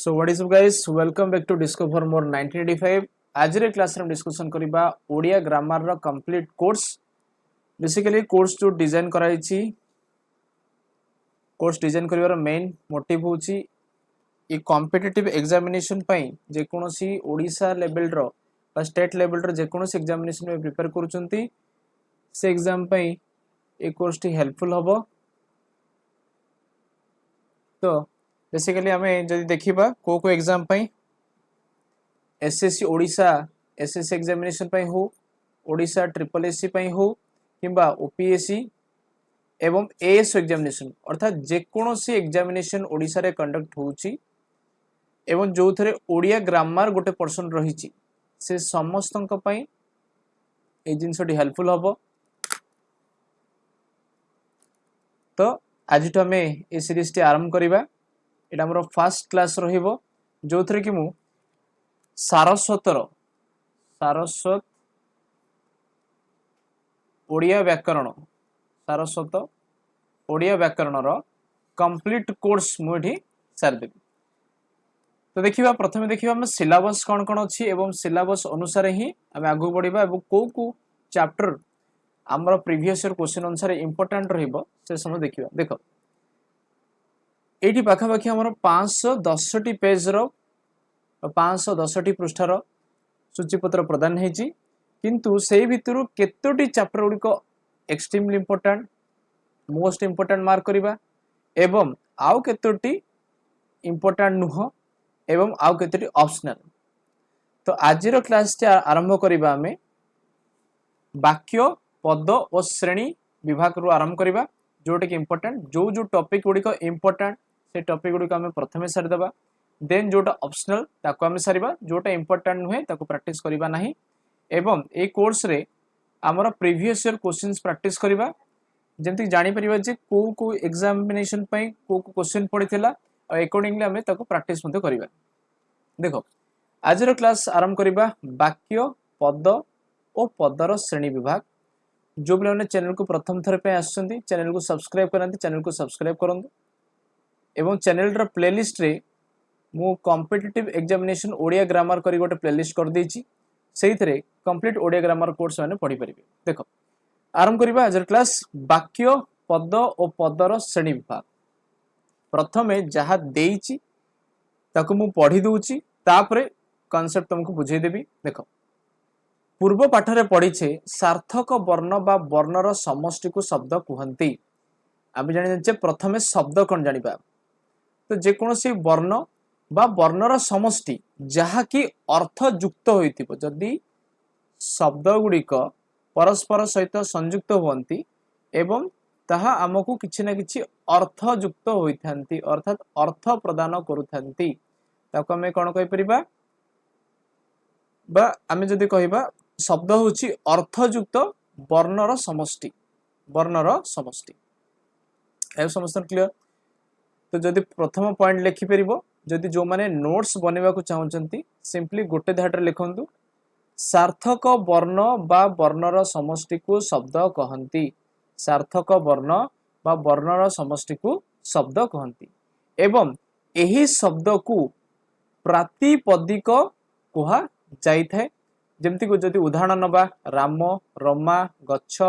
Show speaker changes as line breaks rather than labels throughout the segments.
So what is up guys, welcome back to Discover More 1985. आज रे class रे discussion करिबा ओडिया ग्रामर रो कंप्लीट कोर्स। बेसिकली कोर्स जो डिजाइन कराइछि, कोर्स डिजाइन करिवार मेन मोटिव होछि ए कॉम्पिटिटिव एग्जामिनेशन पई जे कोनोसी ओडिसा लेवल रो बा स्टेट लेवल रो जे कोनोसी एग्जामिनेशन में प्रिपेयर करूचंती से एग्जाम पई ए कोर्स टी हेल्पफुल हबो। तो बेसिकली हमें जदि देखिबा को एग्जाम पई एसएससी ओडिशा एसएससी एग्जामिनेशन पई हो, ओडिशा ट्रिपल एससी पई हो किंबा ओपीएससी एवं एएस एग्जामिनेशन अर्थात जेकोसी एग्जामिनेशन ओडिशा रे कंडक्ट होउची एवं जो थरे ओडिया ग्रामर गोटे पर्सन रहिची से समस्तन पई ए जिंसटी हेल्पफुल हबो। तो आज तो हमें ए सीरीज टी आरंभ करिबा। एटा हमर फर्स्ट क्लास रहिबो जो थरे कि मु सारस्वत ओडिया व्याकरण सारस्वत ओडिया व्याकरण रो कंप्लीट कोर्स मुठी सार देबी। तो देखिबा प्रथमे देखिबा हम सिलेबस कोन कोन अछि एवं सिलेबस अनुसार ही हम आगु बढ़िबा एवं को चैप्टर हमर प्रीवियस ईयर क्वेश्चन अनुसार इंपोर्टेंट रहिबो से समय देखिबा। देखो एठी पाखा पाखी हमर 510 टी पेज रो 510 टी पृष्ठार सूचीपत्र प्रदान हेची, किंतु से भितरु केतोटी चैप्टर गुडी को extremely important most important mark करिबा एवं आउ केतोटी इंपोर्टेंट नुह एवं आउ केतोटी ऑप्शनल। तो आजिरो क्लास टी आरंभ करिबा हमें वाक्य पद और श्रेणी विभाग रु आरंभ करिबा जोटे कि इंपोर्टेंट जो टॉपिक गुडी को इंपोर्टेंट से टॉपिक गुडी को हमें प्रथमे सारि देबा, देन जोटा ऑप्शनल ताको हमें सारिबा, जोटा इंपोर्टेंट नुहे ताको प्रैक्टिस करिबा नाही एवं ए कोर्स रे हमर प्रीवियस ईयर क्वेश्चंस प्रैक्टिस करिबा जेंति जानि परिबा जे को एग्जामिनेशन पई को क्वेश्चन पडिथिला और अकॉर्डिंगली हमें ताको प्रैक्टिस मध्ये करिबा। देखो आजर क्लास आरंभ करिबा वाक्य पद और पदर श्रेणी विभाग। जो पिलाने चैनल को प्रथम थर पे आछंती चैनल को सब्सक्राइब करंती, चैनल को सब्सक्राइब करंतु एवं चैनल रा प्लेलिस्ट रे मु कॉम्पिटिटिव एग्जामिनेशन ओडिया ग्रामर करी गोटे प्लेलिस्ट कर देछि, सेहि थरे कंप्लीट ओडिया ग्रामर कोर्स माने पढी परिबे। देखो आरंभ करिबा आजर क्लास वाक्य पद और पदर श्रेणी विभाग। प्रथमे जहा देइछि ताको मु पढी दोछि, तापरे कांसेप्ट तुमको बुझाई देबी। देखो पूर्व पाठरे पढ़ीछे सार्थक वर्ण बा वर्णर समष्टि को शब्द कहंती। आबे जानि जे प्रथमे शब्द कोन जानिबा। तो जे कोनोसी वर्ण बा वर्णर समष्टि जहा कि अर्थ युक्त होइतिबो, जदि शब्द गुडी को परस्पर सहित संयुक्त होंती एवं ताहा हमकु किछि ना किछि अर्थ युक्त होइथांती अर्थात अर्थ प्रदान करूथांती ताको हमें कोन कहि परिबा बा आमे जदि कहिबा शब्द होछि अर्थयुक्त वर्णर समष्टि ए समस्त क्लियर। तो जदि प्रथम पॉइंट लिखि परिबो, जदि जो माने नोट्स बनेबा को चाहउचंती सिंपली गोटे धाटर लिखंतु सार्थक वर्ण बा वर्णर समष्टि को शब्द कहंती। सार्थक वर्ण बा वर्णर समष्टि को शब्द कहंती एवं एही शब्द को प्रातिपदिक कहा जाई थाए। जेमती को जदि उदाहरण नबा राम रमा गच्छ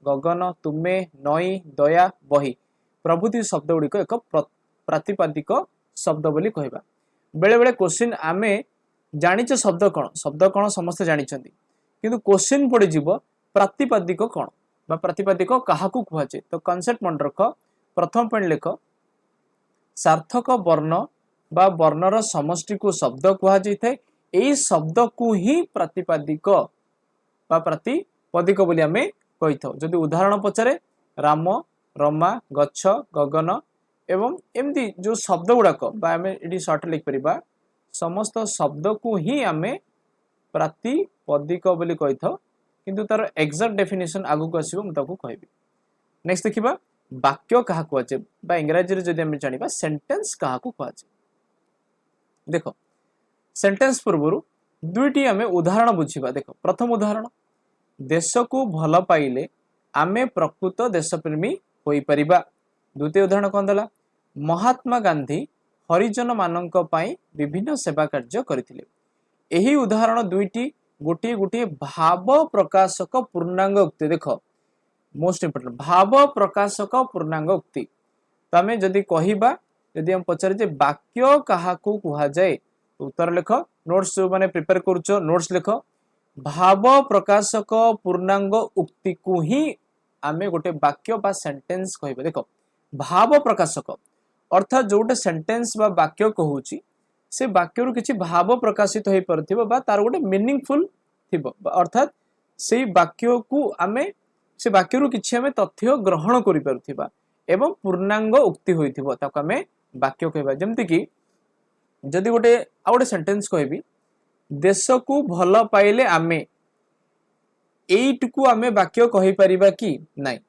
गगन तुमे नई दया बही प्रभृति शब्द गुडी को एक प्रातिपदिक शब्द बोली कहबा। बेले बेले क्वेश्चन आमे जानिछ शब्द कोन समस्त जानिछंती, किंतु क्वेश्चन पड़े जीवो प्रातिपदिक कोन बा प्रातिपदिक काहाकू कहजे। तो कांसेप्ट मन रख, प्रथम पॉइंट लिख सार्थक वर्ण बा वर्णर समष्टि को शब्द कहा जाय, एई शब्द को ही प्रातिपदिक बा प्रातिपदिक बोली हमें कहि थाउ। जदि उदाहरण पचारे राम रमा गच्छ गगन एवं एमती जो शब्द गुड़ाक बा हमें एटी शॉर्ट लिख परिबा, समस्त शब्द को ही हमें प्रातिपदिक बोली कहि थाउ, किंतु तार एग्जैक्ट डेफिनेशन आगु को आसीबो म ताको कहबी। नेक्स्ट देखिबा वाक्य काहा को आछे बा इंग्रजी रे जदि हम जानिबा सेंटेंस काहा को कहजे। देखो सेंटेंस पूर्वरु दुईटी हमें उदाहरण बुझिबा। देखो प्रथम उदाहरण देश को भल पाइले आमे प्रकृत देशप्रेमी होई परिबा। द्वितीय उदाहरण कोन दला महात्मा गांधी हरिजन मानक पई विभिन्न सेवा कार्य करथिले। एही उदाहरण दुईटी गोटे गोटे भाव प्रकाशक पूर्णांग उक्ति। देख मोस्ट इंपोर्टेंट भाव प्रकाशक पूर्णांग उक्ति। तो आम जदि कहबा जदि हम पचारे जे वाक्य काहाकू कुहा जाए उत्तर लिख। नोट्स जो माने प्रिपेयर करूछो नोट्स लिख। भाव प्रकाशक पूर्णांग उक्ति को ही आमे गोटे वाक्य बा सेंटेंस कहबे। देखो भाव प्रकाशक अर्थात जोटे सेंटेंस बा वाक्य कहूची से वाक्य रु किछि भाव प्रकाशित होई परथिबो बा तार गोटे मीनिंगफुल थिबो अर्थात से वाक्य को आमे से वाक्य रु किछि आमे तथ्य ग्रहण करि परथिबा एवं पूर्णांग उक्ति होइथिबो ताको आमे वाक्य कहबा। जेमति कि जदि गोटे आ गोटे सेंटेंस कहबी देश को भल पाइले आमे एइटकू आमे वाक्य कहि परिबा कि नाही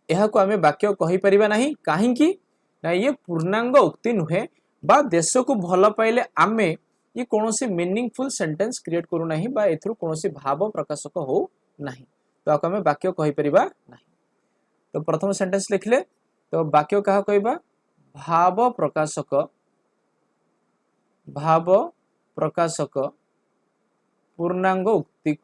एहाकू आमे वाक्य कहि परिबा नाही काहेकि ना ये पूर्णांग उक्ति नुहे बा देश को भल पाइले आमे ये कोनोसी मीनिंगफुल सेंटेंस क्रिएट करू नाही बा एथरु कोनोसी भाव प्रकाशक हो नाही तो आको आमे वाक्य कहि परिबा नाही। तो प्रथम सेंटेंस लिखले तो वाक्य कहा कहबा भाव प्रकाशक पूर्णांग उक्ति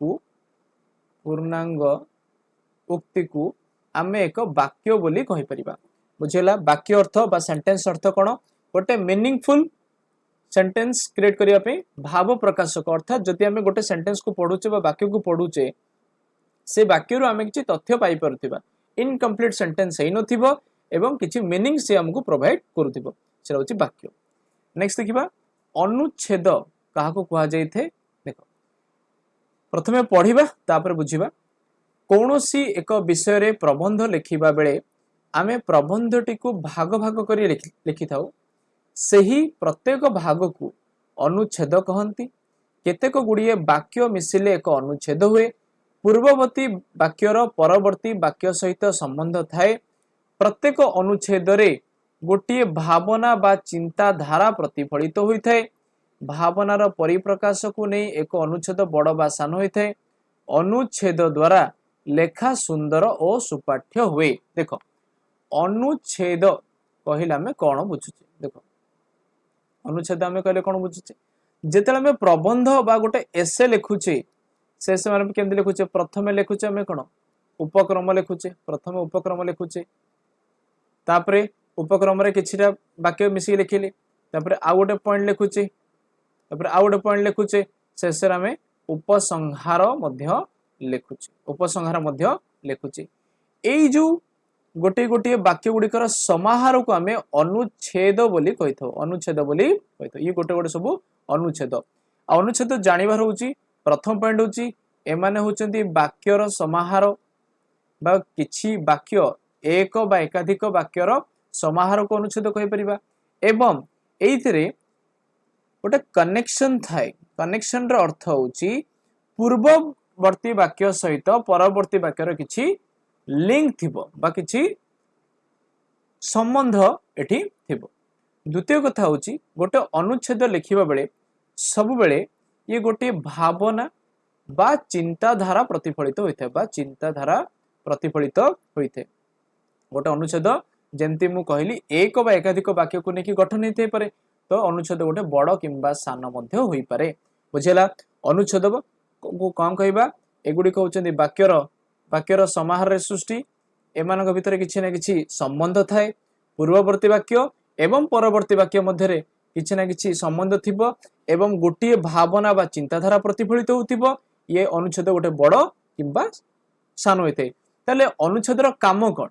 को आमे एक वाक्य बोली कहि परिबा। बुझेला वाक्य अर्थ बा सेंटेंस अर्थ कोन गोटे मीनिंगफुल सेंटेंस क्रिएट करिया पे भाव प्रकाशक अर्थात जदि आमे गोटे सेंटेंस को पढुचे बा वाक्य को पढुचे से वाक्य रु आमे किछि तथ्य पाई परथिबा इनकम्प्लीट सेंटेंस है नथिबो एवं किछि मीनिंग से हमको प्रोवाइड करूथिबो सेरा होछि वाक्य। नेक्स्ट देखिबा अनुच्छेद काहाको कुहा जायथे। देखो प्रथमे पढिबा तापर बुझिबा कोनोसी एक विषय रे प्रबंध लिखिबा बेले आमे प्रबंधटी को भाग भाग करी लिखि थाउ सेही प्रत्येक भाग को अनुच्छेद कहंती। केतेक गुड़िए वाक्य मिसिले एक अनुच्छेद हुए। पूर्ववर्ती वाक्यर परवर्ती वाक्य सहित संबंध थाए। प्रत्येक अनुच्छेद रे गोटिए भावना बा चिंता धारा प्रतिफलित होइथाए। भावनार परिप्रकाश को नहीं एक अनुच्छेद बड़ बा सान होइथाए। अनुच्छेद द्वारा लेखा सुंदर और सुपाठ्य हुए। देखो अनुच्छेद कहले आमे कोन बुझुचे। देखो अनुच्छेद आमे कहले कोन बुझुचे जेतेले आमे प्रबंध बा गोटे एसे लिखुचे से समय केमति लिखुचे प्रथमे लिखुचे आमे कोन उपक्रम लिखुचे। प्रथमे उपक्रम लिखुचे तापरे उपक्रम रे किछिटा वाक्य मिसी लिखिले तापरे आ गोटे पॉइंट लिखुचे तापरे आ गोटे पॉइंट लिखुचे शेष रे आमे उपसंहार मध्य लिखुचे। उपसंहार मध्य लिखुचे। एई जो गोटे गोटे वाक्य गुड़िकर समाहार को आमे अनुच्छेद बोली कहिथो। अनुच्छेद बोली कहिथो ये गोटे गोटे सब अनुच्छेद। अनुच्छेद जानिबार होची प्रथम पॉइंट होची एमाने होचंती वाक्यर समाहार बा किछि वाक्य एक बा एकाधिक वाक्यर समाहार को अनुच्छेद कहि परिबा एवं एइथिरे गोटे कनेक्शन थाए। कनेक्शन रो अर्थ होची पूर्ववर्ती वाक्य सहित परवर्ती वाक्यर किछि लिंक थिबो बा किछि संबंध एठी थिबो। द्वितीय कथा होची गोटे अनुच्छेद लिखिबा बेले सब बेले ये गोटे भावना बा चिंताधारा प्रतिफलित होइथे बा चिंताधारा प्रतिफलित होइथे। गोटे अनुच्छेद जेमति मु कहली एक बा एकाधिक वाक्य को नेकी गठन हेते पारे तो अनुच्छेद गोटे बड़ किंबा सान मध्य होई पारे। बुझेला अनुच्छेद को कौन कहबा एगुडी कहउचंदी वाक्यर समाहार सृष्टि एमानक भितर किछि ना किछि संबंध थाए। पूर्ववर्ती वाक्य एवं परवर्ती वाक्य मध्यरे किछि ना किछि संबंध थिबो एवं गोटिए भावना बा चिंताधारा प्रतिफलित होतिबो। ये अनुच्छेद गोटे बड़ किंबा सान होइते। ताले अनुच्छेदर काम कोन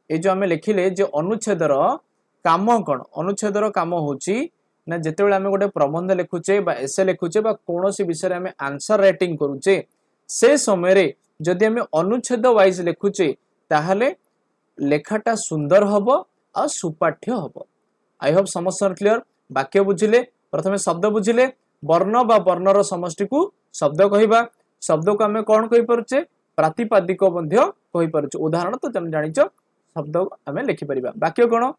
ए जो आमे लिखिले जे अनुच्छेदर काम कोन। अनुच्छेदर काम होची ना जेतेबेले आमे गोटे प्रबंध लिखुचे बा एसे लिखुचे बा कोनोसी विषय रे आमे आंसर राइटिंग करूचे से समय रे जदि आमे अनुच्छेद वाइज लिखुचे ताहले लेखाटा सुंदर हबो आ सुपाठ्य हबो। आई होप समस्त क्लियर। वाक्य बुझिले प्रथमे शब्द बुझिले वर्ण बा वर्णर समष्टि को शब्द कहिबा। शब्द को आमे कोन कहि परचे प्रातिपादिक मध्य कहि परचे। उदाहरण तो तुम जानिचो शब्द आमे लिखि परिबा। वाक्य कोन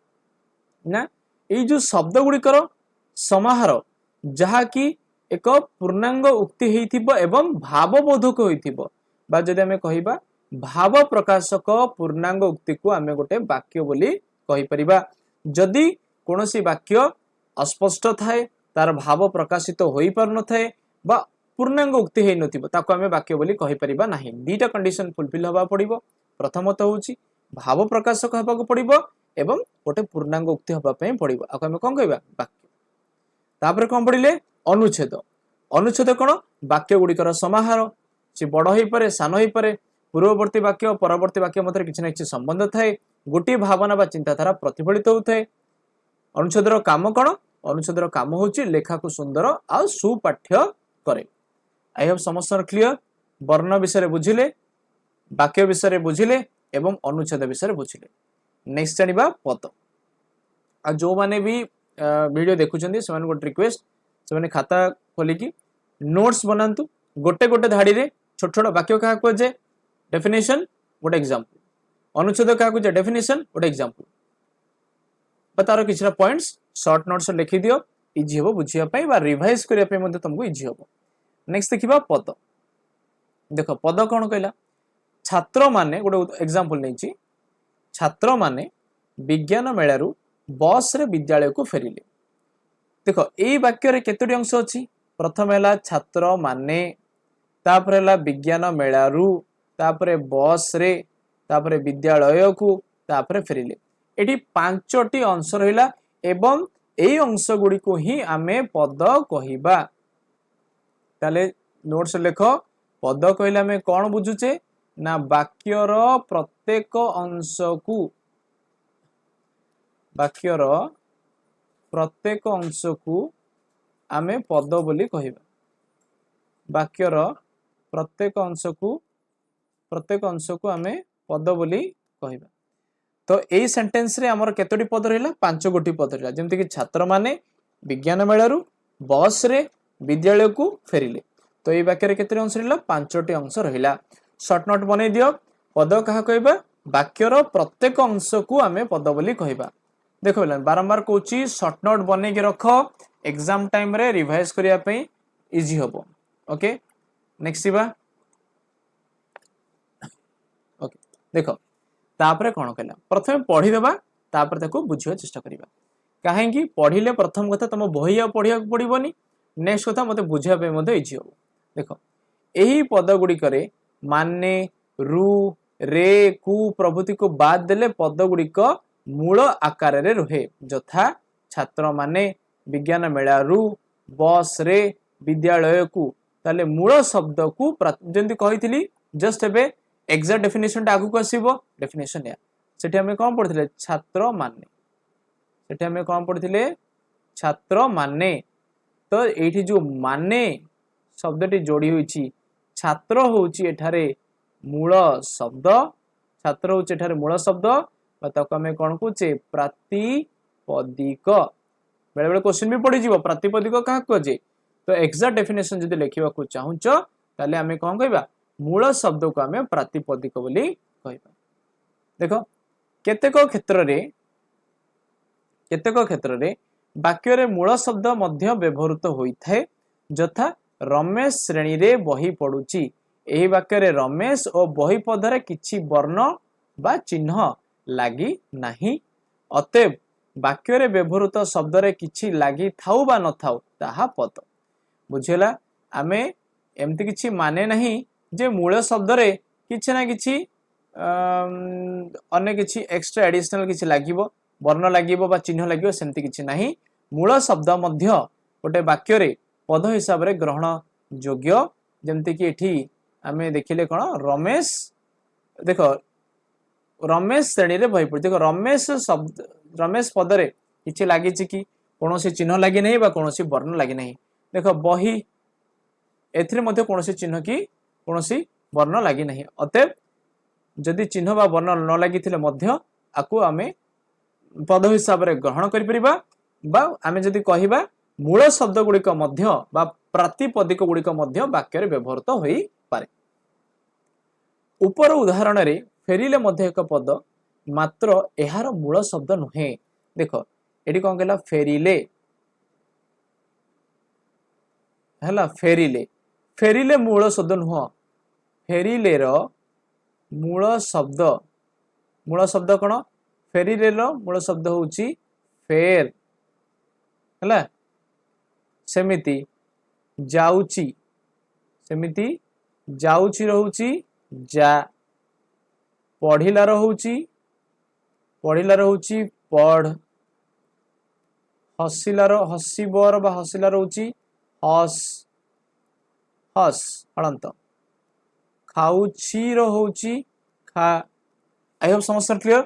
ना ए जो शब्द गुड़िकर समाहार जहा कि एक पूर्णांग उक्ति हेइथिबो एवं भावबोधक होइथिबो बा जदि आमे कहिबा भाव प्रकाशक पूर्णांग उक्ति को आमे गोटे वाक्य बोली कहि परिबा। जदि कोनोसी वाक्य अस्पष्ट थाए तार भाव प्रकाशित होई पार न थाए बा पूर्णांग उक्ति हेई नथिबो ताको आमे वाक्य बोली कहि परिबा नाही दीटा कंडीशन फुलफिल हबा पड़िबो प्रथमत होउची भाव प्रकाशक हबाको पड़िबो एवं गोटे पूर्णांग उक्ति हबा पई पड़िबो आको आमे कोन कहबा वाक्य तापर कोन पड़िले अनुच्छेद अनुच्छेद कोन वाक्य गुडिकर समाहार से बड़ होई पारे सान होई पारे पूर्ववर्ती वाक्य परवर्ती वाक्य मध्य किछि ना किछि संबंध थाए गोटे भावना बा चिंताधारा प्रतिफलित होउथाए अनुच्छेदर काम कोन अनुच्छेदर काम होउची लेखा को सुंदर आ सुपाठ्य करे आई होप समस्त क्लियर वर्ण विषय बुझिले वाक्य विषय बुझिले एवं अनुच्छेद विषय बुझिले नेक्स्ट जानिबा पद आ जो माने भी वीडियो देखुचंदी से गोटे रिक्वेस्ट से खाता खोलिकी नोट्स बनातु गोटे गोटे धाड़ी रे छोट छोट वाक्य क्या कहे डेफिनेशन गोटे एग्जांपल अनुच्छेद क्या कहे डेफिनेशन गोटे एग्जांपल तार किछरा पॉइंट्स शॉर्ट नोट्स लिखि दियो इजी हो बुझिया पई बा रिवाइज करिया पई मध्ये तुमको इजी हो नेक्स्ट देखिबा पद देखो पद कोन कहला छात्र माने गोटे एग्जांपल नै छी छात्र माने विज्ञान मेलारू बस रे विद्यालय को फेरिले देखो एई वाक्य रे केतोटी अंश अछि प्रथम हैला छात्र माने तापर हैला विज्ञान मेलारू तापर बस रे तापर विद्यालय को तापर फेरिले एटी पांचटी अंश रहिला एवं एई अंश गुडी को ही आमे पद कहिबा ताले नोट्स लेखो पद कहले आमे कोन बुझुचे ना वाक्यर प्रत्येक अंश को वाक्यर प्रत्येक अंश को आमे पद बोली कहिबा वाक्यर प्रत्येक अंश को आमे पद बोली कहिबा तो एई सेंटेंस रे हमर केतोटी पद रहला पांच गोटी पद रहला जेमति कि छात्र माने विज्ञान मेलारू बस रे विद्यालय को फेरिले तो एई वाक्य रे केतोटी अंश रहला पांचटी अंश रहला शॉर्ट नोट बनै दियो पद कहा कहबा वाक्यर प्रत्येक अंश को आमे पद बोली कहिबा देखो बारंबार कहूची शॉर्ट नोट बनै के रख एग्जाम टाइम रे रिवाइज करिया पई इजी होबो ओके नेक्स्ट बा ओके देखो तापरे कोन कहला प्रथम पढी देबा तापर ताको बुझियो चेष्टा करिबा काहे कि पढिले प्रथम कथा तम बहिया पढिया पडिबोनी नेक्स्ट कथा मते बुझिया पे मते इजी होबो देखो एही पद गुडी करे माने रु रे कु प्रभृति को बाद देले पद गुडी को मूल आकार रे रहे यथा छात्र माने विज्ञान मेलारू बस रे विद्यालय को ताले मूल शब्द को जंती कहितली जस्ट एबे एग्जैक्ट डेफिनेशन टा आगु को आसीबो डेफिनेशन या सेठी हमें कोन पढितले छात्र माने सेठी हमें कोन पढितले छात्र माने तो एठी जो माने शब्दटी जोड़ी होईची छात्र होची एठारे मूल शब्द छात्र होची एठारे मूल शब्द ताको हमें कोन कहूचे प्रातिपदिक बेले बेले क्वेश्चन भी पड़ी जीवो प्रातिपदिक कहा कहे तो एग्जैक्ट डेफिनेशन जदि लिखा को चाहूच ताले आमे कोन कहबा मूल शब्द को आमे प्रातिपदिक बोली कहबा देखो केतेक क्षेत्र रे वाक्य रे मूल शब्द मध्य व्यवहृत होई थाए यथा रमेश श्रेणी रे बही पडुची एही वाक्य रे रमेश और बही पदरे किछि वर्ण बा चिन्ह लागी नाही अतएव वाक्य रे व्यवहृत शब्द रे किछि लागी थाउ बा न थाउ ताहा पद बुझेला आमे एमति किछि माने नाही जे मूल शब्द रे किछि ना किछि अन्य किछि एक्स्ट्रा एडिशनल किछि लागिवो वर्ण लागिवो बा चिन्ह लागिवो सेमति किछि नाही मूल शब्द मध्य गोटे वाक्य रे पद हिसाब रे ग्रहण योग्य जेमति कि एठी आमे देखिले कोन रमेश देखो रमेश श्रेणी रे बही पड़ देखो रमेश शब्द रमेश पद रे किछि लागि छि कि कोनोसी चिन्ह लागि नहीं बा कोनोसी वर्ण लागि नहीं देखो बही एथिरे मध्य कोनोसी चिन्ह की कोनोसी वर्ण लागि नहीं अतएव जदि चिन्ह बा वर्ण न लागि थिले मध्य आकु आमे पद हिसाब रे ग्रहण करि परिबा बा आमे जदि कहिबा मूल शब्द गुडिक मध्य बा प्रातिपदिक गुडिक मध्य वाक्य रे व्यवहृत होई पारे ऊपर उदाहरण रे फेरिले मध्य एक पद मात्र एहार मूल शब्द नुहे देखो एटी कोन कहला फेरिले हला फेरिले फेरिले मूल शब्द नुह फेरिले रो मूल शब्द कोन फेरिले रो मूल शब्द होउची फेर है सेमिति जाउची सेमिति जाउची रहूची जा पढ़िला रहूची पढ़ हसिलार हसिबर बा हसिला रहूची हस हस हलंत खाउची रहूची खा आई होप समस्त क्लियर।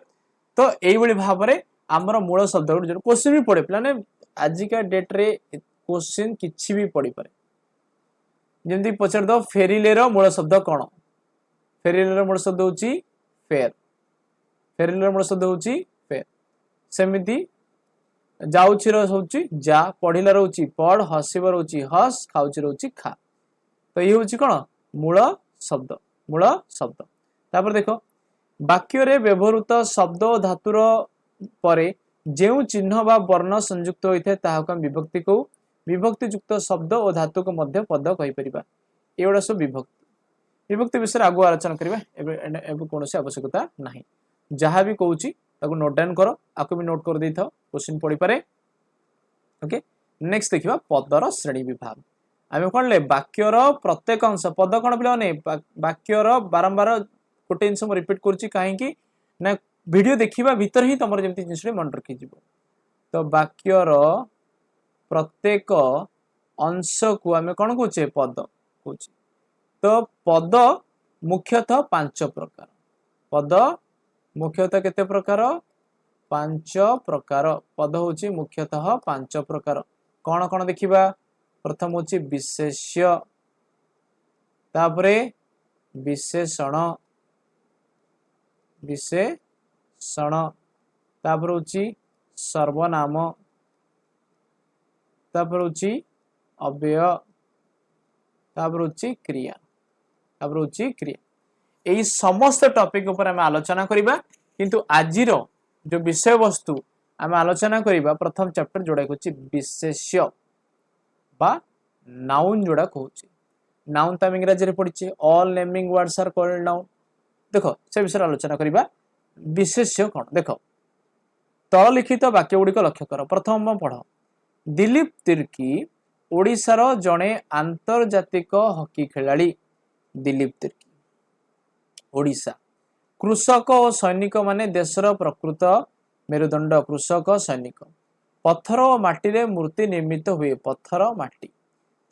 तो यही भाव में आमर मूल शब्द जो क्वेश्चन भी पड़े पे आजिका डेट रे क्वेश्चन किसी भी पड़ पारे जमी पचार दो फेरिले मूल शब्द कौन फेरिले मूल शब्द हूँ फेर फेरिले मूल शब्द हूँ फेर सेमिति जाउची रोची जा पढ़िला रोची पढ़ हसिब रोची हस खाउची रोची खा। तो ये हूँ कौन मूल शब्द तापर देख वाक्य रे व्यवहृत शब्द और धातुर परे जेउ चिन्ह बा वर्ण संयुक्त होता है ताहाक विभक्ति को विभक्तियुक्त शब्द और धातु को मध्य पद कहीपर एगुड़ा सब विभक्ति विषय आगु आलोचना करवा कौन आवश्यकता ना जहाँ भी कहूँ नोट डाउन कर आपको भी नोट कर दे था क्वेश्चन पढ़ी पारे। ओके नेक्स्ट देखिए पदर श्रेणी विभाग आम कौन ले वाक्यर प्रत्येक अंश पद कौन पे वाक्यर बारंबार गोटे जिन रिपीट करुच्ची कहीं ना वीडियो देखा भितर ही तुम जमी जिन मन रखी तो वाक्यर प्रत्येक अंश को आम कौन कहे पद कहे। तो पद मुख्यतः 5 प्रकार पद मुख्यतः केते प्रकार 5 प्रकार पद हूँ मुख्यतः 5 प्रकार कौन कौन देखिबा प्रथम हूँ विशेष्य तापरे विशेषण विशेषण तापर हूँ सर्वनाम तापर हूँ अव्यय तापर हूँ क्रिया तापर हूँ क्रिया यही समस्त टॉपिक ऊपर आम आलोचना करिबा किंतु आजिर जो विषय वस्तु आम आलोचना करिबा प्रथम चैप्टर जोड़ा हूँ विशेष्य बा नाउन जोड़ा कहूँ नाउन तो आम इंग्राजी रे पढ़ी all naming words are called noun देख से विषय आलोचना करिबा विशेष्य कौन देख तल लिखित वाक्य गुड़िक लक्ष्य कर प्रथम पढ़ दिलीप तिर्की ओडिशार जड़े आंतर्जातिक हॉकी खिलाड़ी दिलीप तिर्की ओडिशा कृषक और सैनिक माने देशर प्रकृत मेरुदंड कृषक सैनिक पत्थर और माटी रे मूर्ति निर्मित हुए पत्थर माटी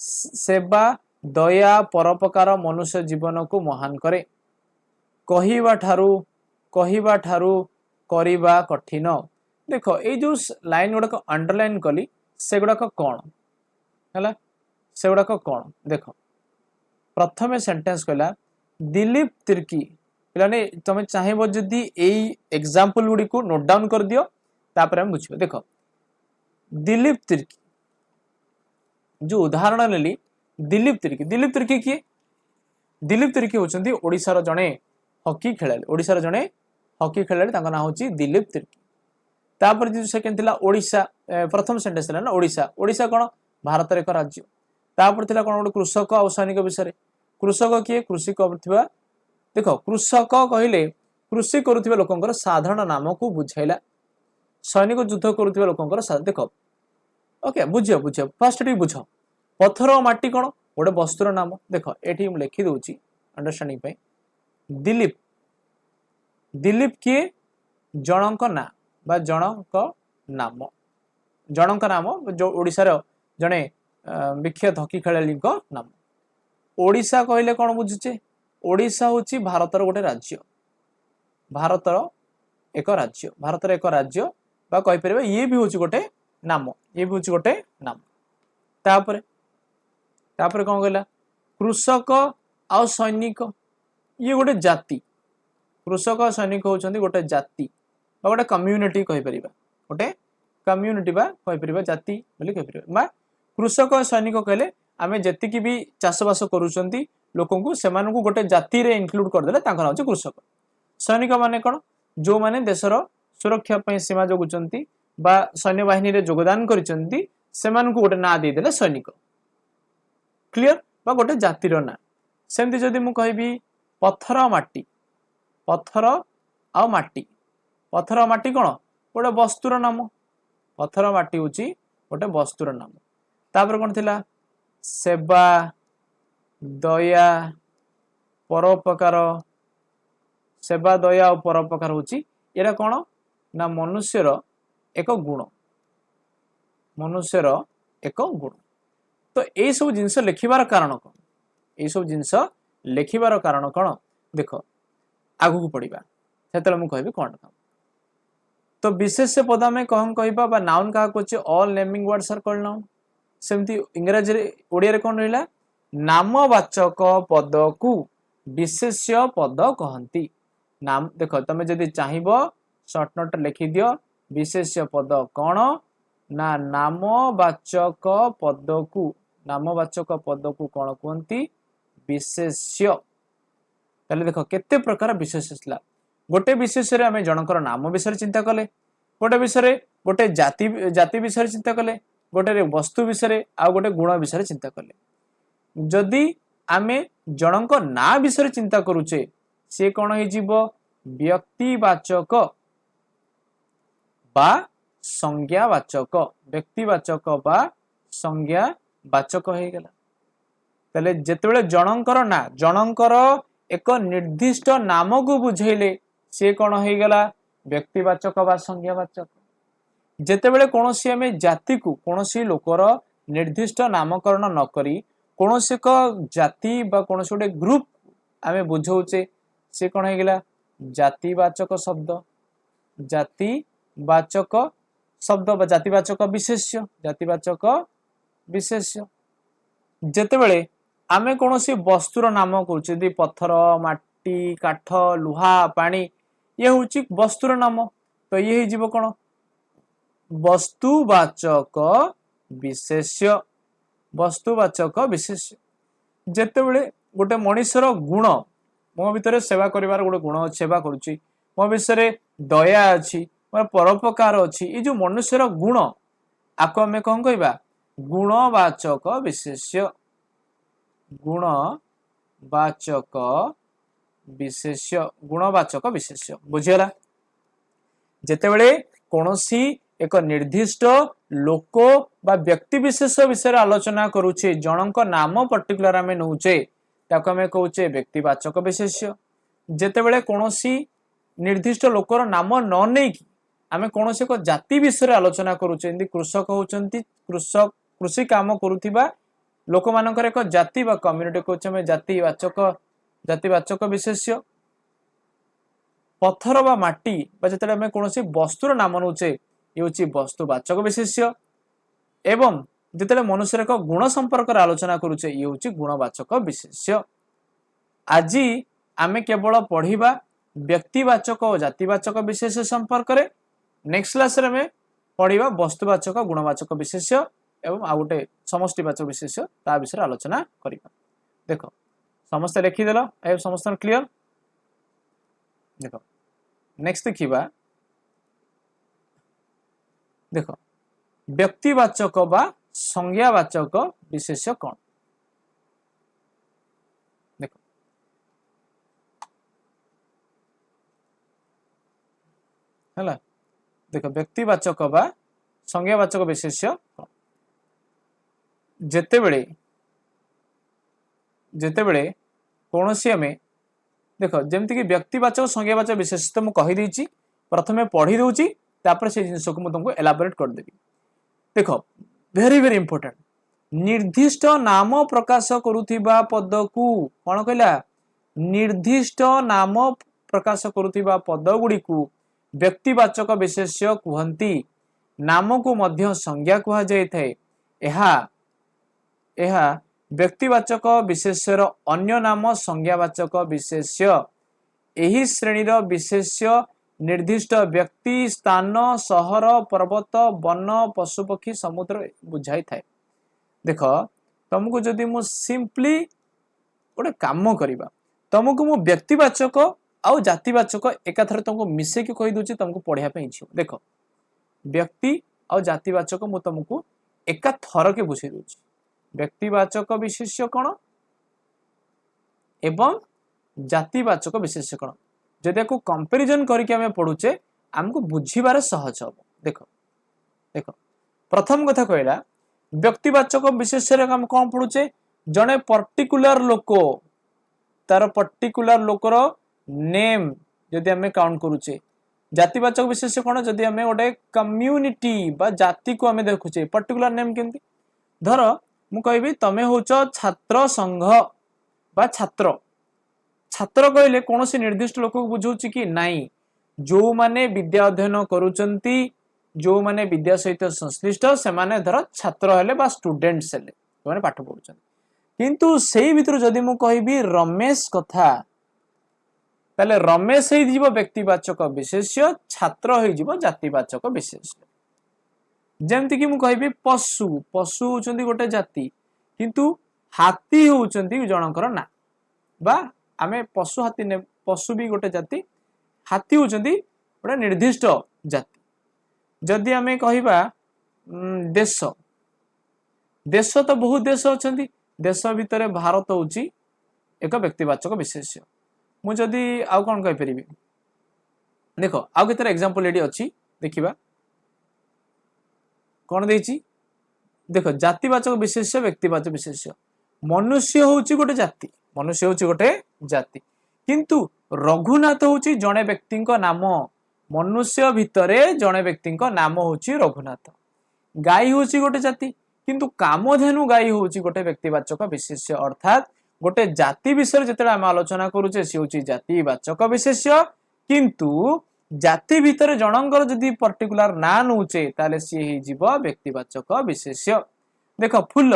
सेवा दया परोपकार मनुष्य जीवन को महान करे कहिबा ठारू करिबा कठिन देख ये जो लाइन गुड़ाक अंडरलाइन कली से गुड़ाक कौन है से गुड़ाक कौन देख प्रथम सेंटेंस कहला दिलीप तिर्की पे तुम चाहब जदि एग्जाम्पल गुड़ी को नोट डाउन कर दियो तापर हम बुझे देख दिलीप तिर्की जो उदाहरण नेली दिलीप तिर्की किए दिलीप तिर्की होचंदी ओडिशार जड़े हॉकी खेलाड़ी ओडिशार जड़े हॉकी खेलाड़ी ना हूँ दिलीप तिर्की तापर जो सेकेंड थिला ओडिशा प्रथम सेंटेंस थिला ना ओडिशा कौन भारत एक राज्य तापर थिला कौन गोटे कृषक और सैनिक विषय कृषक किए कृषि करुवा देख कृषक कहले कृषि करुवा लोकंकर साधारण नाम को बुझाइला सैनिक युद्ध करुवा लोकंकर देख ओके बुझ फास्ट बुझ पत्थर और माटी कौन गोटे वस्तुर नाम देख ये लिखि दूची अंडरस्टैंडिंग पे दिलीप दिलीप किए जनक ना बा जनक नाम जो ओडिशार जड़े विख्यात हॉकी खेलाड़ी नाम ओडिशा कहले कौन बुझुचे ओडिशा हूँ भारतर गोटे राज्य भारतर एक राज्य बा कहि परिबा ये भी हूँ गोटे नाम तापर कौन कहला कृषक आ सैनिक ये गोटे जाति कृषक और सैनिक होचंदी गोटे जाति बा गोटे कम्युनिटी कहि परिबा गोटे कम्युनिटी बा कहि परिबा जाति बोली कहि परिबा बा कृषक और सैनिक कहले आमे जतिकी भी चाषबास करुचंती लोकन को सेमान को गोटे जाति रे इंक्लूड कर देले तांका नाम कृषक सैनिक माने कौन जो माने देशर सुरक्षा पई सीमा जगुचंती बा सैन्य बाहिनी रे योगदान करिचंती सेमान को गोटे ना दे देले सैनिक क्लियर बा गोटे जातिर ना सेमती जदि मु कहबी पत्थर माटी पत्थर माटी कौन गोटे वस्तुर नाम पत्थर माटी हूँ गोटे वस्तुर नाम तापर कौन थिला सेवा दया परोपकार सेवा दया और परोपकार होची एरा कौन ना मनुष्यर एक गुण मनुष्यर एक गुण तो यही सब जिनस लिखिबार कारण कौन यही सब जिनस लिखिबार कारण कौन देख आगु को पढ़िबा सेतले मु कहबी कौन तो विशेष पद में कौन कहबा बा नाउन का कोचे all naming words are called noun सेमती इंग्रजी रे ओडिया रे कौन रहिला नामवाचक पद को विशेष्य पद कहंती नाम देख तमे जदि चाहिबो शॉर्ट नोट लिखि दियो विशेष्य पद कौन ना नामवाचक पद को कौन कहंती विशेष्य ताले देख केते प्रकार विशेष असला गोटे विशेष रे आमे जनकर नाम विषय चिंता कले गोटे विषय गोटे जाति विषय चिंता कले गोटे वस्तु विषय आ गोटे गुण विषय चिंता कले जदि आमे जनक ना विषय चिंता करूचे से कौन हो जीवो व्यक्तिवाचक बा संज्ञावाचक व्यक्तिवाचक बा संज्ञावाचक हो गला तले जेतेबेले जनकर ना जनकर एक निर्दिष्ट नाम को बुझेले से कौन हो गला व्यक्तिवाचक बा संज्ञावाचक जेतेबेले कोनोसी आमे जाति को कोनोसी लोकर निर्दिष्ट नामकरण न करी कोनोसी एक जाति बा कोनोसी गोटे ग्रुप आमे बुझौचे से कौन हो गला जातिवाचक शब्द बा जातिवाचक विशेष्य जेतेबेले आमे कोनोसी वस्तुर नाम करूचे यदि पत्थर माटी काठ लुहा पानी ये होची वस्तुर नाम तो ये जीव कौन वस्तुवाचक विशेष्य जेतेबेले गोटे मनुष्यर गुण मो भीतर सेवा करिवार गोटे गुण सेवा करूची मो विषय दया अच्छी मोर परोपकार अच्छी ये जो मनुष्यर गुण आको आमे कौन कहबा गुणवाचक विशेष्य गुणवाचक विशेष्य बुझियला जेतेबेले कोनोसी एक निर्दिष्ट लोक बा व्यक्ति विशेष विषय आलोचना करूचे जनक नाम पर्टिकुलर आमे नउचे ताको आमे कहूचे व्यक्तिवाचक विशेष्य जेतेबेले कोनोसी निर्दिष्ट लोकर नाम न नै कि आमे कोनोसी को जाति विषय आलोचना करूचे इंदी कृषक होचंती कृषि काम करूथिबा लोक मानकर एक जाति बा कम्युनिटी को आमे जातिवाचक विशेष्य पत्थर बा माटी बा जेतेबेले आमे कोनोसी वस्तुर नाम नउचे ये होची वस्तुवाचक विशेष्य एवं जेतेबेले मनुष्यर एक गुण संपर्क आलोचना करूचे ये होची गुणवाचक विशेष्य आजी आमे केवल पढ़िबा व्यक्तिवाचक और जातिवाचक विशेष संपर्क रे नेक्स्ट क्लास रे में पढ़िबा वस्तुवाचक गुणवाचक विशेष्य एवं आ गोटे समष्टिवाचक विशेष्य ता विषय आलोचना करिबा देखो समस्त लिखि देलो ए समस्त क्लियर देखो नेक्स्ट देखिबा देखो व्यक्तिवाचक बा संज्ञावाचक विशेष्य कौन देखो हला देखो व्यक्तिवाचक बा संज्ञावाचक विशेष्य कौन जेतेबेले कोनोसी आमे देखो जेमति कि व्यक्तिवाचक संज्ञावाचक विशेष तो मु कहि देछि प्रथमे पढ़ी दोछि तापर से जिंस को मु तुमको एलाबोरेट कर देबी देखो वेरी वेरी इंपोर्टेंट निर्दिष्ट नाम प्रकाश करुथिबा पद को कोन कहला निर्दिष्ट नाम प्रकाश करुथिबा पद गुडी को व्यक्तिवाचक विशेष्य कुहंती नाम को मध्य संज्ञा कुहा जाय थाए एहा व्यक्तिवाचक विशेष्यर अन्य नाम संज्ञावाचक विशेष्य एही श्रेणीर विशेष्य निर्दिष्ट व्यक्ति स्थान सहर पर्वत वन पशुपक्षी समुद्र बुझाई थाए देख तुमको जदि मु सिंपली गोटे काम करिबा तुमको मु व्यक्तिवाचक आउ जातिवाचक एकाथरे तुमको मिसे के कहि दोची तुमको पढ़िया पे इच्छा देख व्यक्ति आउ जातिवाचक मु तुमको एका थर के बुझे दोची व्यक्तिवाचक विशेष्य कौन एवं जातिवाचक विशेष्य कौन जदि को कंपैरिजन करके हमें पढ़ुचे हमको बुझीबार सहज हम देख देख प्रथम कथा कहला व्यक्तिवाचक विशेष्य हम कौन पढ़ुचे जड़े पर्टिकुलर लोक तार पर्टिकुलर लोकर नेम जदि आम काउंट करुचे जातिवाचक विशेष्य कौन जदि आम गोटे कम्युनिटी बा जाति को आम देखुचे पर्टिकुलर नेम केमती धर मु कहबी तमे होच छात्र संघ बा छात्र छात्र कहले कौन से निर्दिष्ट लोक को बुझाऊँ कि नाई जो माने विद्या अध्ययन करुचंती जो माने विद्या सहित संश्लिष्ट से माने धर छात्र हेले बा स्टूडेंट्स हेले माने पाठ पढुचंती किंतु सेही भितर जदि मु कहबी रमेश कथा ताले रमेश हे जीव व्यक्तिवाचक विशेष्य छात्र हे जीव जातिवाचक विशेष्य जेमति कि मु कहबी पशु पशु होचंती गोटे जाति किंतु हाथी होचंती जनकर ना बा आमे पशु हाथी ने पशु भी गोटे जाति हाथी होचंती गोटे निर्दिष्ट जाति जदि आमे कहिबा देश देश तो बहुत देश अछंती देश भितर भारत होची एक व्यक्तिवाचक विशेष्य मु जदि आउ कोन कहि परिबी देखो आउ केतर एग्जांपल एडी अछि देखिबा कौन देछि देखो जातिवाचक विशेष्य व्यक्तिवाचक विशेष्य मनुष्य होची गोटे जाति मनुष्य होची गोटे जाति किंतु रघुनाथ होची जणे व्यक्तिंक नाम मनुष्य भितरे जणे व्यक्तिंक नाम होची रघुनाथ गाई होची गोटे जाति किंतु कामधेनु गाई होची गोटे व्यक्तिवाचक विशेष्य अर्थात गोटे जाति विषय जते आम आलोचना करूचे सी होची जातिवाचक विशेष्य किंतु जाति भितर जनकर जदि पर्टिकुलर ना नौचे ताले सी ही जीव व्यक्तिवाचक विशेष्य देख फूल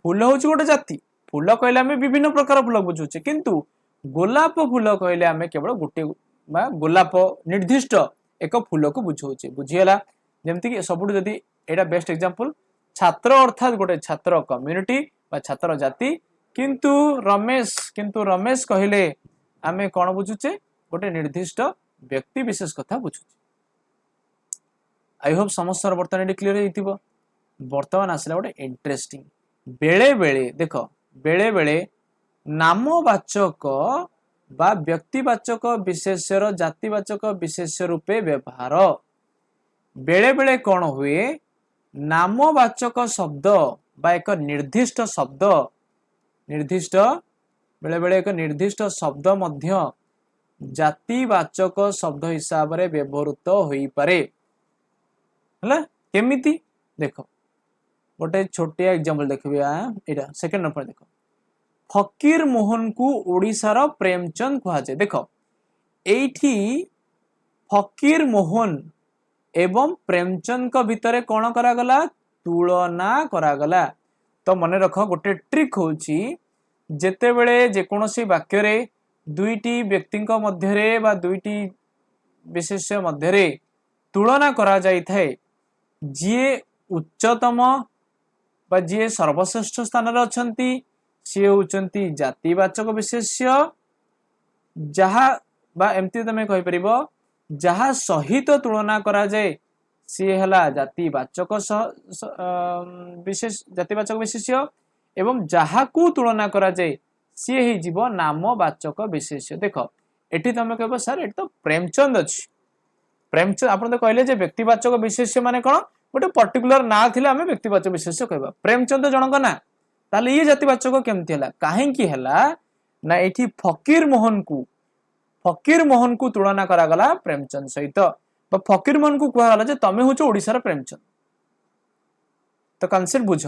फूल होची गोटे जाति फूल कहले आम विभिन्न प्रकार फूल बुझुचे किंतु गोलाप फूल कहले आम केवल गोटे गोलाप निर्दिष्ट एक फूल को बुझाऊचे बुझीगला जेमती कि सबुठ जदि एटा बेस्ट एग्जांपल छात्र अर्थात गोटे छात्र कम्युनिटी बा छात्र जाति किंतु रमेश कहले आम कौन बुझुचे गोटे निर्दिष्ट व्यक्ति विशेष कथा बुझुचे आई होप समस्त बर्तमान क्लियर होइतिबो बर्तमान आसला गोटे इंटरेस्टिंग बेले बेले देख बेले बेले नामवाचक बा व्यक्तिवाचक विशेष्यर जातिवाचक विशेष्य रूपे व्यवहार बेले बेले कौन हुए नामवाचक शब्द बा एक निर्दिष्ट शब्द निर्दिष्ट बेले बेले एक निर्दिष्ट शब्द मध्य जातिवाचक शब्द हिसाब रे व्यवहृत होई पारे हला केमिति देखो गोटे छोटिया एग्जांपल देखबे एटा सेकंड नंबर देखो फकीर मोहन को ओडिशार प्रेमचंद कहा जाए देखो एठी फकीर मोहन एवं प्रेमचंद का भितरे कौन करागला तुलना करागला तो मन रख गोटे ट्रिक होची जेते बेले जेकोसी वाक्य रे दुईटी व्यक्ति मध्यरे बा दुईटी विशेष्य मध्यरे तुलना करा जाई थाए जी उच्चतम बा जी सर्वश्रेष्ठ स्थान रे अछंती सी होचंती जातिवाचक विशेष्य जहा बा एमती तमे कहि परिबो जहा सहित तुलना करा जाए सी हला जातिवाचक विशेष जातिवाचक विशेष्य एवं जहा को तुलना करा जाए सी ही जीव नामवाचक विशेष्य देख एठी तमे कहबो सर एठी तो प्रेमचंद अछि प्रेमचंद आपन तो कहले जे व्यक्तिवाचक विशेष्य माने कोन गोटे पर्टिकुलर ना थिले हमें व्यक्तिवाचक विशेष्य कहबा प्रेमचंद जनक ना ताले ये जातिवाचक केमती हला काहे की हला ना एठी फकीर मोहन को तुलना करा गला प्रेमचंद सहित बा फकीर मोहन को कहा गला जे तमे होचो ओडिसा प्रेमचंद तो कॉन्सेप्ट बुझ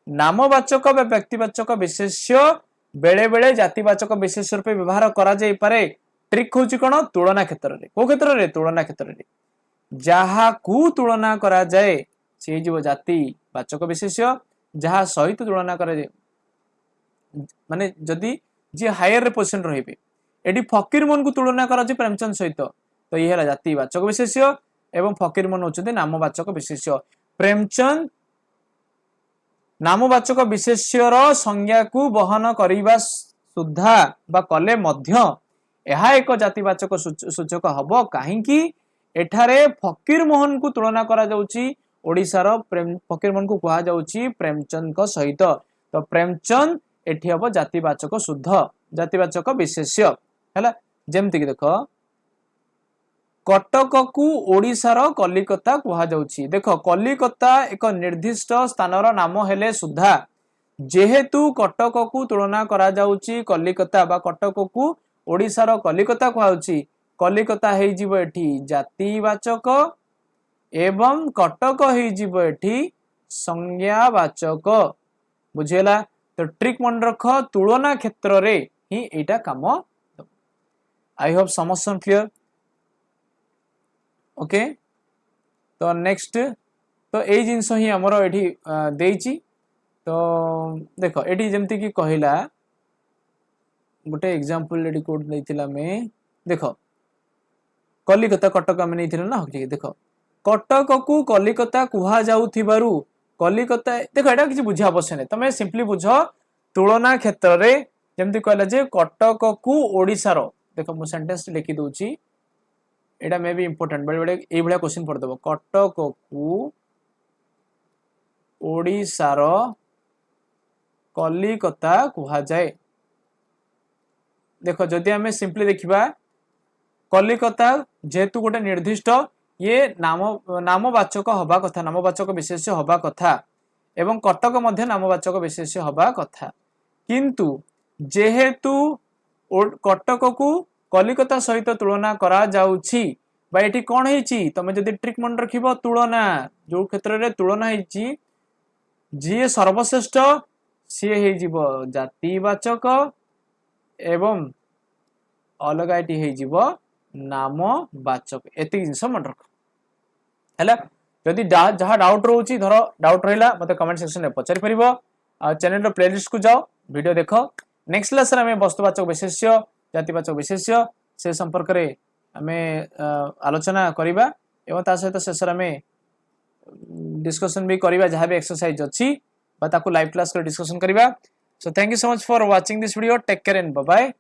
नामवाचक बा व्यक्तिवाचक विशेष्य बेले बेले जातिवाचक विशेष्य रूपे व्यवहार करा जाई पारे ट्रिक होची कोन तुलना क्षेत्र रे को क्षेत्र रे तुलना क्षेत्र रे जहा को तुलना करा जाए से जीव जातिवाचक विशेष्य जहा सहित तुलना करा जाए माने जदी जे हायर पोजीशन रहिबे एडी फकीर मन को तुलना करा जाए प्रेमचंद सहित तो ये है जातिवाचक विशेष्य एवं फकीर मन होचते नामवाचक विशेष्य प्रेमचंद नामवाचक विशेष्यर संज्ञा को बहन करिबा सुधा बा कले मध्य एहा एक जातिवाचक सूचक हबो काहेकि एठारे फकीर मोहन को तुलना करा जाउची ओडिसार फकीर मोहन को कहा जाउची प्रेमचंद को सहित तो प्रेमचंद एठी हबो जातिवाचक शुद्ध जातिवाचक विशेष्य हैला जेमति कि देखो कटक को ओडिशार कलिकता कुहा जाउछि। देखो कलिकता एक निर्दिष्ट स्थानर नाम हेले सुधा जेहेतु कटक को तुलना करा जाउछि कलिकता बा कटक को ओडिशार कलिकता कुहा जाउछि कलिकता हेइ जिवो एठी जातिवाचक एवं कटक हेइ जिवो एठी संज्ञावाचक बुझेला। तो ट्रिक मन रख तुलना क्षेत्र रे ही एटा काम। आई होप समस्या क्लियर। ओके तो नेक्स्ट तो यही जिनस ही आमर एठी देइची। तो देखो एठी जेमती की कहिला गोटे एग्जांपल एठी कोड नैथिला में देखो कलिकता कटक आमे नैथिला ना देखो कटक को कलिकता कुहा जाउथिबारु कलिकता देखो एटा किछि बुझा आवश्यक नै तमे सिंपली बुझो तुलना क्षेत्र रे जेमती कहला जे कटक को ओडिसा रो देखो मु सेंटेंस लिखि दोची एटा मे भी इंपोर्टेंट बड़े बड़े ए भलिया क्वेश्चन पड़ दबो कटक को ओडिसा रो कलिकता कुहा जाए। देखो जदि हमें सिंपली देखिबा कलिकता जेहेतु गोटे निर्दिष्ट ये नामवाचक हबा कथा नामवाचक विशेष्य हबा कथा एवं कटक मध्य नामवाचक विशेष्य हबा कथा किंतु जेहेतु कटक को कलिकता सहित तुलना करा जाउछि बा एठी कोन हेछि तमे जदि ट्रिक मन रखिबो तुलना जो क्षेत्र रे तुलना हेछि जी सर्वश्रेष्ठ सी हे जीवो जातिवाचक एवं अलग एटी हे जीवो नामवाचक एति जिंस मन रख हैला। जदि जहाँ डाउट रोची धर डाउट रहिला मते कमेंट सेक्शन में पचारि परिबो आ चैनल रो प्लेलिस्ट को जाओ वीडियो देखो। नेक्स्ट क्लास रे हमें वस्तुवाचक विशेष्य जातिवाचक विशेष्य से संपर्क रे हमें आलोचना करिबा एवं ता सहित शेष रे डिस्कशन भी करिबा जहाँ भी एक्सरसाइज अछि बा ताकू लाइव क्लास कर डिस्कशन करिबा। So thank you so much for watching this video take care and bye bye.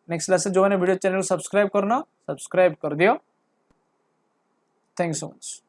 Next class जो मैंने वीडियो चैनल सब्सक्राइब करना सब्सक्राइब कर दियो। Thank you so much.